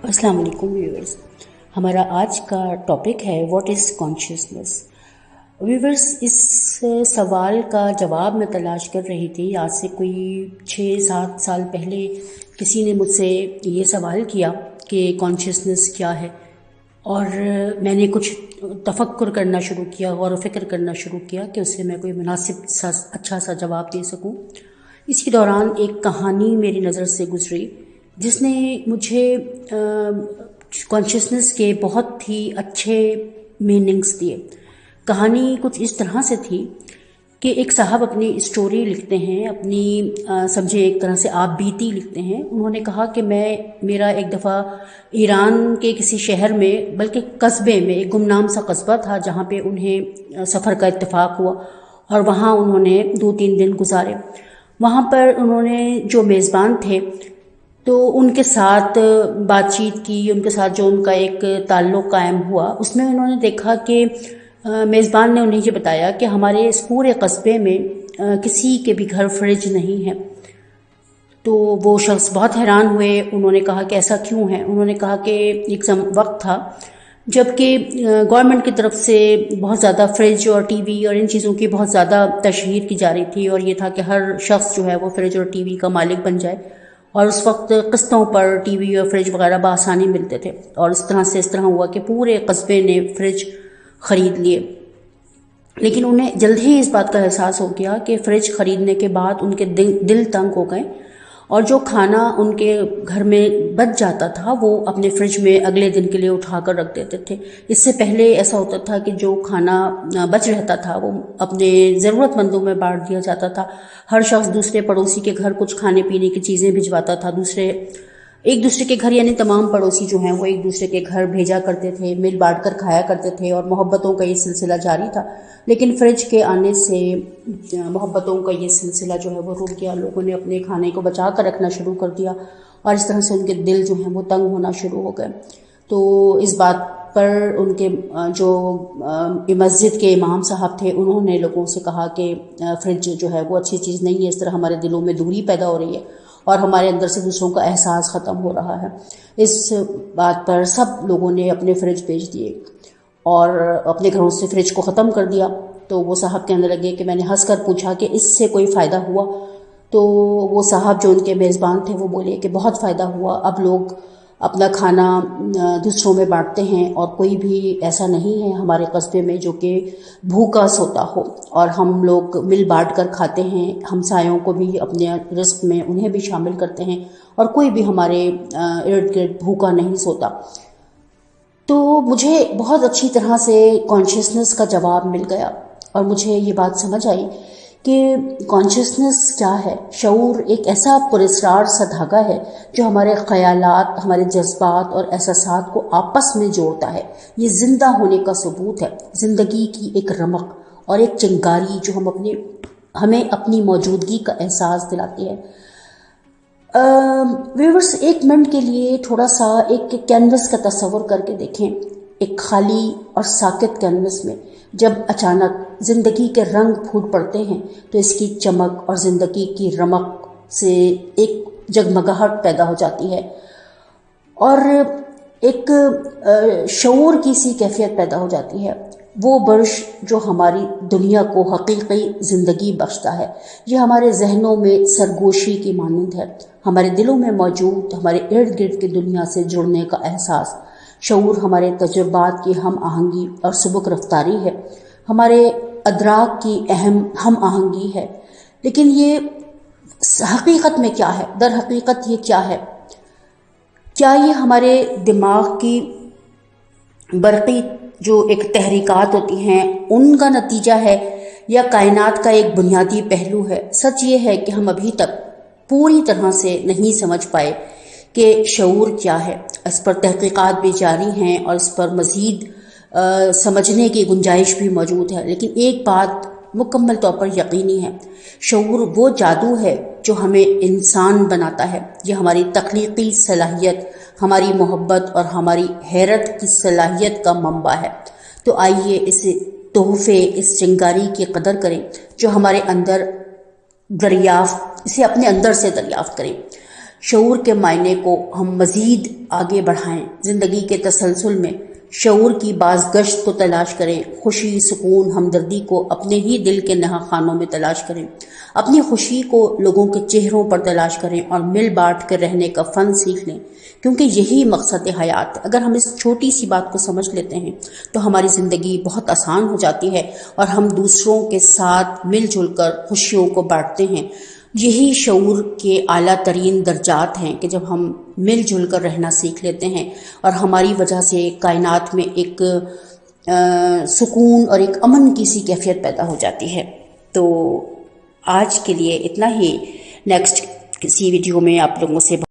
السلام علیکم ویورز. ہمارا آج کا ٹاپک ہے واٹ از کانشیسنس. ویورز، اس سوال کا جواب میں تلاش کر رہی تھی. آج سے کوئی 6-7 سال پہلے کسی نے مجھ سے یہ سوال کیا کہ کانشیسنس کیا ہے، اور میں نے کچھ تفکر کرنا شروع کیا، غور و فکر کرنا شروع کیا کہ اس سے میں کوئی مناسب سا اچھا سا جواب دے سکوں. اسی دوران ایک کہانی میری نظر سے گزری جس نے مجھے کانشیسنس کے بہت ہی اچھے میننگز دیے. کہانی کچھ اس طرح سے تھی کہ ایک صاحب اپنی اسٹوری لکھتے ہیں، اپنی سمجھے ایک طرح سے آپ بیتی لکھتے ہیں. انہوں نے کہا کہ میرا ایک دفعہ ایران کے کسی شہر میں، بلکہ قصبے میں، ایک گمنام سا قصبہ تھا جہاں پہ انہیں سفر کا اتفاق ہوا اور وہاں انہوں نے 2-3 دن گزارے. وہاں پر انہوں نے جو میزبان تھے تو ان کے ساتھ بات چیت کی، ان کے ساتھ جو ان کا ایک تعلق قائم ہوا، اس میں انہوں نے دیکھا کہ میزبان نے انہیں یہ بتایا کہ ہمارے اس پورے قصبے میں کسی کے بھی گھر فریج نہیں ہے. تو وہ شخص بہت حیران ہوئے. انہوں نے کہا کہ ایسا کیوں ہے؟ انہوں نے کہا کہ ایک وقت تھا جب کہ گورنمنٹ کی طرف سے بہت زیادہ فریج اور ٹی وی اور ان چیزوں کی بہت زیادہ تشہیر کی جا رہی تھی، اور یہ تھا کہ ہر شخص جو ہے وہ فریج اور ٹی وی کا مالک بن جائے، اور اس وقت قسطوں پر ٹی وی اور فریج وغیرہ بآسانی ملتے تھے. اور اس طرح ہوا کہ پورے قصبے نے فریج خرید لیے. لیکن انہیں جلد ہی اس بات کا احساس ہو گیا کہ فریج خریدنے کے بعد ان کے دل تنگ ہو گئے، اور جو کھانا ان کے گھر میں بچ جاتا تھا وہ اپنے فریج میں اگلے دن کے لیے اٹھا کر رکھ دیتے تھے. اس سے پہلے ایسا ہوتا تھا کہ جو کھانا بچ رہتا تھا وہ اپنے ضرورت مندوں میں بانٹ دیا جاتا تھا. ہر شخص دوسرے پڑوسی کے گھر کچھ کھانے پینے کی چیزیں بھجواتا تھا. ایک دوسرے کے گھر، یعنی تمام پڑوسی جو ہیں وہ ایک دوسرے کے گھر بھیجا کرتے تھے، مل بانٹ کر کھایا کرتے تھے، اور محبتوں کا یہ سلسلہ جاری تھا. لیکن فریج کے آنے سے محبتوں کا یہ سلسلہ جو ہے وہ رک گیا. لوگوں نے اپنے کھانے کو بچا کر رکھنا شروع کر دیا، اور اس طرح سے ان کے دل جو ہیں وہ تنگ ہونا شروع ہو گئے. تو اس بات پر ان کے جو مسجد کے امام صاحب تھے، انہوں نے لوگوں سے کہا کہ فریج جو ہے وہ اچھی چیز نہیں ہے، اس طرح ہمارے دلوں میں دوری پیدا ہو رہی ہے اور ہمارے اندر سے دوسروں کا احساس ختم ہو رہا ہے. اس بات پر سب لوگوں نے اپنے فریج بیچ دیے اور اپنے گھروں سے فریج کو ختم کر دیا. تو وہ صاحب کہنے لگے کہ میں نے ہنس کر پوچھا کہ اس سے کوئی فائدہ ہوا؟ تو وہ صاحب جو ان کے میزبان تھے وہ بولے کہ بہت فائدہ ہوا. اب لوگ اپنا کھانا دوسروں میں بانٹتے ہیں، اور کوئی بھی ایسا نہیں ہے ہمارے قصبے میں جو کہ بھوکا سوتا ہو، اور ہم لوگ مل بانٹ کر کھاتے ہیں. ہمسایوں کو بھی اپنے رزق میں انہیں بھی شامل کرتے ہیں، اور کوئی بھی ہمارے ارد گرد بھوکا نہیں سوتا. تو مجھے بہت اچھی طرح سے کانشیسنس کا جواب مل گیا، اور مجھے یہ بات سمجھ آئی کہ کانشیسنس کیا ہے. شعور ایک ایسا پراسرار سا دھاگا ہے جو ہمارے خیالات، ہمارے جذبات اور احساسات کو آپس میں جوڑتا ہے. یہ زندہ ہونے کا ثبوت ہے، زندگی کی ایک رمق اور ایک چنگاری جو ہمیں اپنی موجودگی کا احساس دلاتی ہے. ویورز، 1 منٹ کے لیے تھوڑا سا ایک کینوس کا تصور کر کے دیکھیں. ایک خالی اور ساکت کینوس میں جب اچانک زندگی کے رنگ پھوٹ پڑتے ہیں تو اس کی چمک اور زندگی کی رمق سے ایک جگمگاہٹ پیدا ہو جاتی ہے، اور ایک شعور کی سی کیفیت پیدا ہو جاتی ہے. وہ برش جو ہماری دنیا کو حقیقی زندگی بخشتا ہے، یہ ہمارے ذہنوں میں سرگوشی کی مانند ہے. ہمارے دلوں میں موجود ہمارے ارد گرد کی دنیا سے جڑنے کا احساس. شعور ہمارے تجربات کی ہم آہنگی اور سبک رفتاری ہے، ہمارے ادراک کی ہم آہنگی ہے. لیکن یہ حقیقت میں کیا ہے؟ در حقیقت یہ کیا ہے؟ کیا یہ ہمارے دماغ کی برقی جو ایک تحریکات ہوتی ہیں ان کا نتیجہ ہے، یا کائنات کا ایک بنیادی پہلو ہے؟ سچ یہ ہے کہ ہم ابھی تک پوری طرح سے نہیں سمجھ پائے کہ شعور کیا ہے. اس پر تحقیقات بھی جاری ہیں اور اس پر مزید سمجھنے کی گنجائش بھی موجود ہے. لیکن ایک بات مکمل طور پر یقینی ہے، شعور وہ جادو ہے جو ہمیں انسان بناتا ہے. یہ ہماری تخلیقی صلاحیت، ہماری محبت اور ہماری حیرت کی صلاحیت کا منبع ہے. تو آئیے اس تحفے، اس چنگاری کی قدر کریں جو ہمارے اندر اسے اپنے اندر سے دریافت کریں. شعور کے معنی کو ہم مزید آگے بڑھائیں، زندگی کے تسلسل میں شعور کی بازگشت کو تلاش کریں، خوشی، سکون، ہمدردی کو اپنے ہی دل کے نہا خانوں میں تلاش کریں، اپنی خوشی کو لوگوں کے چہروں پر تلاش کریں اور مل بانٹ کر رہنے کا فن سیکھ لیں، کیونکہ یہی مقصد حیات۔ اگر ہم اس چھوٹی سی بات کو سمجھ لیتے ہیں تو ہماری زندگی بہت آسان ہو جاتی ہے اور ہم دوسروں کے ساتھ مل جل کر خوشیوں کو بانٹتے ہیں۔ یہی شعور کے اعلیٰ ترین درجات ہیں کہ جب ہم مل جل کر رہنا سیکھ لیتے ہیں اور ہماری وجہ سے کائنات میں ایک سکون اور ایک امن کی سی کیفیت پیدا ہو جاتی ہے۔ تو آج کے لیے اتنا ہی، نیکسٹ کسی ویڈیو میں آپ لوگوں سے